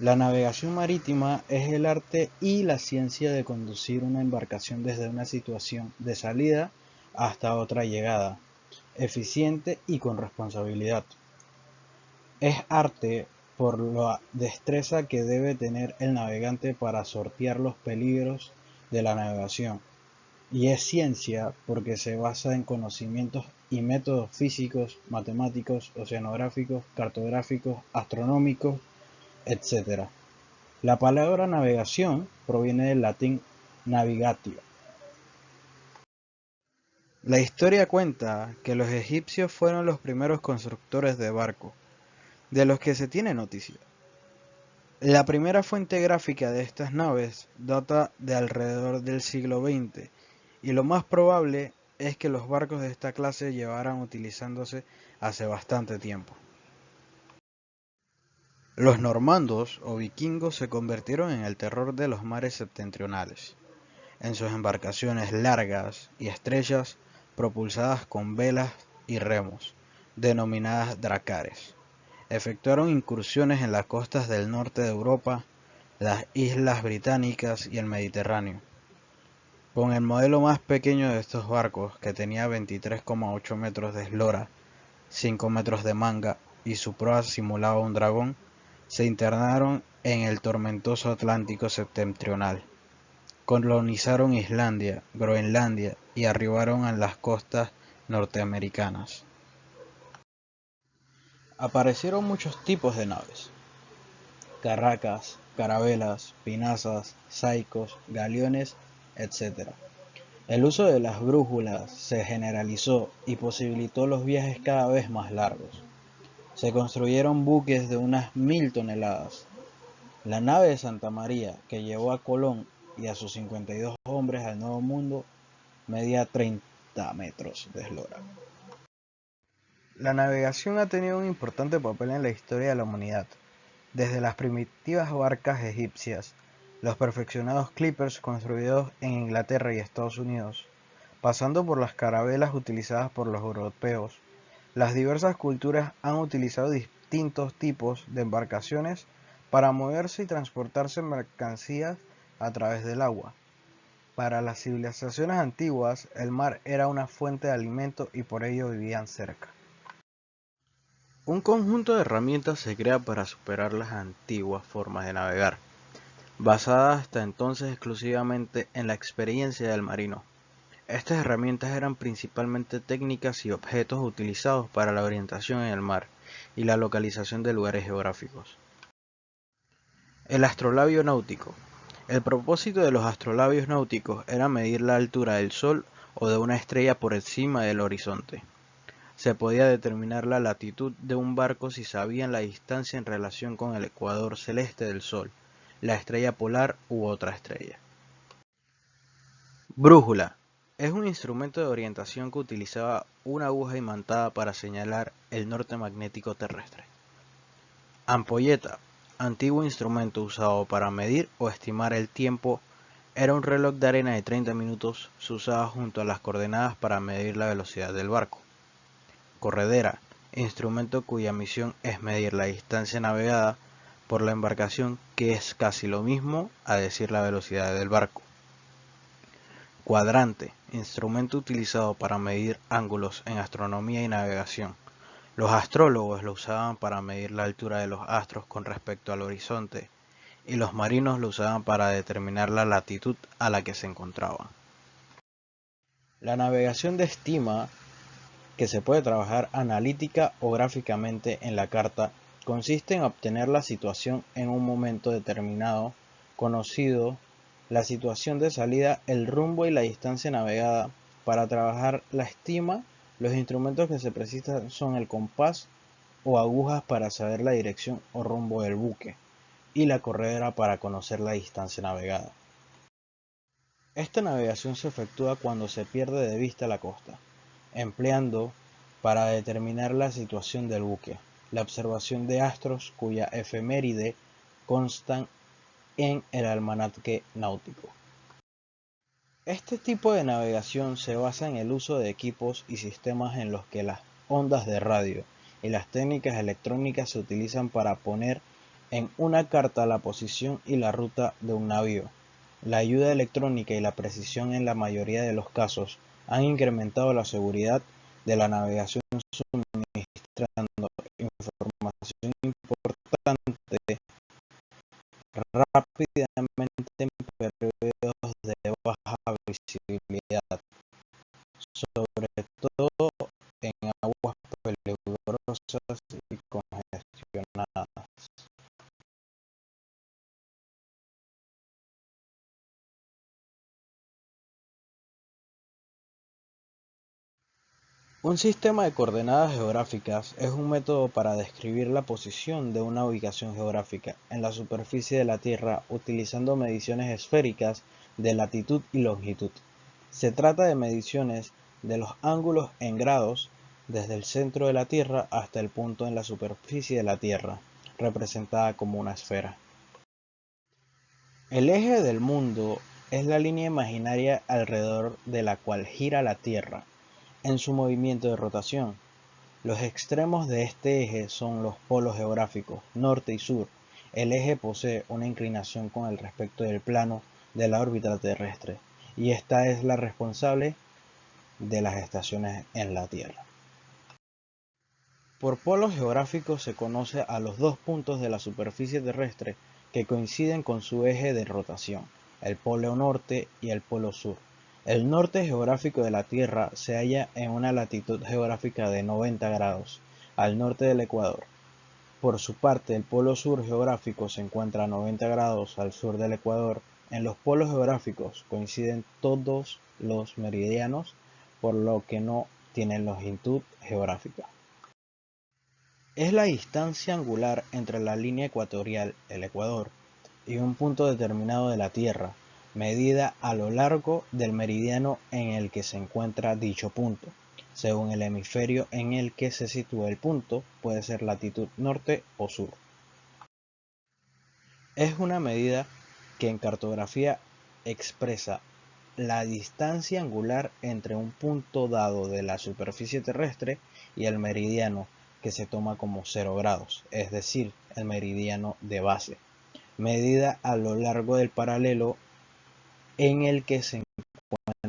La navegación marítima es el arte y la ciencia de conducir una embarcación desde una situación de salida hasta otra llegada, eficiente y con responsabilidad. Es arte por la destreza que debe tener el navegante para sortear los peligros de la navegación, y es ciencia porque se basa en conocimientos y métodos físicos, matemáticos, oceanográficos, cartográficos, astronómicos, etc. La palabra navegación proviene del latín navigatio. La historia cuenta que los egipcios fueron los primeros constructores de barcos, de los que se tiene noticia. La primera fuente gráfica de estas naves data de alrededor del siglo XX, y lo más probable es que los barcos de esta clase llevaran utilizándose hace bastante tiempo. Los normandos o vikingos se convirtieron en el terror de los mares septentrionales. En sus embarcaciones largas y estrechas, propulsadas con velas y remos, denominadas dracares, efectuaron incursiones en las costas del norte de Europa, las islas británicas y el Mediterráneo. Con el modelo más pequeño de estos barcos, que tenía 23,8 metros de eslora, 5 metros de manga y su proa simulaba un dragón, se internaron en el tormentoso Atlántico septentrional. Colonizaron Islandia, Groenlandia y arribaron a las costas norteamericanas. Aparecieron muchos tipos de naves: carracas, carabelas, pinazas, saicos, galeones, etc. El uso de las brújulas se generalizó y posibilitó los viajes cada vez más largos. Se construyeron buques de unas 1000 toneladas. La nave de Santa María, que llevó a Colón y a sus 52 hombres al Nuevo Mundo, medía 30 metros de eslora. La navegación ha tenido un importante papel en la historia de la humanidad, desde las primitivas barcas egipcias, los perfeccionados clippers construidos en Inglaterra y Estados Unidos, pasando por las carabelas utilizadas por los europeos. Las diversas culturas han utilizado distintos tipos de embarcaciones para moverse y transportarse mercancías a través del agua. Para las civilizaciones antiguas, el mar era una fuente de alimento y por ello vivían cerca. Un conjunto de herramientas se crea para superar las antiguas formas de navegar, basadas hasta entonces exclusivamente en la experiencia del marino. Estas herramientas eran principalmente técnicas y objetos utilizados para la orientación en el mar y la localización de lugares geográficos. El astrolabio náutico. El propósito de los astrolabios náuticos era medir la altura del Sol o de una estrella por encima del horizonte. Se podía determinar la latitud de un barco si sabían la distancia en relación con el ecuador celeste del Sol, la estrella polar u otra estrella. Brújula. Es un instrumento de orientación que utilizaba una aguja imantada para señalar el norte magnético terrestre. Ampolleta. Antiguo instrumento usado para medir o estimar el tiempo. Era un reloj de arena de 30 minutos. Se usaba junto a las coordenadas para medir la velocidad del barco. Corredera, instrumento cuya misión es medir la distancia navegada por la embarcación, que es casi lo mismo a decir la velocidad del barco. Cuadrante, instrumento utilizado para medir ángulos en astronomía y navegación. Los astrólogos lo usaban para medir la altura de los astros con respecto al horizonte, y los marinos lo usaban para determinar la latitud a la que se encontraban. La navegación de estima, que se puede trabajar analítica o gráficamente en la carta, consiste en obtener la situación en un momento determinado, conocido la situación de salida, el rumbo y la distancia navegada. Para trabajar la estima, los instrumentos que se precisan son el compás o agujas para saber la dirección o rumbo del buque, y la corredera para conocer la distancia navegada. Esta navegación se efectúa cuando se pierde de vista la costa, empleando para determinar la situación del buque la observación de astros cuya efeméride constan en el almanaque náutico. Este tipo de navegación se basa en el uso de equipos y sistemas en los que las ondas de radio y las técnicas electrónicas se utilizan para poner en una carta la posición y la ruta de un navío. La ayuda electrónica y la precisión en la mayoría de los casos han incrementado la seguridad de la navegación, suministrando información importante rápidamente en periodos de baja visibilidad, sobre todo en aguas peligrosas y congestionadas. Un sistema de coordenadas geográficas es un método para describir la posición de una ubicación geográfica en la superficie de la Tierra utilizando mediciones esféricas de latitud y longitud. Se trata de mediciones de los ángulos en grados desde el centro de la Tierra hasta el punto en la superficie de la Tierra, representada como una esfera. El eje del mundo es la línea imaginaria alrededor de la cual gira la Tierra en su movimiento de rotación. Los extremos de este eje son los polos geográficos, norte y sur. El eje posee una inclinación con el respecto del plano de la órbita terrestre, y esta es la responsable de las estaciones en la Tierra. Por polos geográficos se conoce a los dos puntos de la superficie terrestre que coinciden con su eje de rotación, el polo norte y el polo sur. El norte geográfico de la Tierra se halla en una latitud geográfica de 90 grados, al norte del Ecuador. Por su parte, el polo sur geográfico se encuentra a 90 grados al sur del Ecuador. En los polos geográficos coinciden todos los meridianos, por lo que no tienen longitud geográfica. Es la distancia angular entre la línea ecuatorial, el ecuador, y un punto determinado de la Tierra, medida a lo largo del meridiano en el que se encuentra dicho punto. Según el hemisferio en el que se sitúa el punto, puede ser latitud norte o sur. Es una medida que en cartografía expresa la distancia angular entre un punto dado de la superficie terrestre y el meridiano, que se toma como 0 grados, es decir, el meridiano de base, medida a lo largo del paralelo en el que se encuentra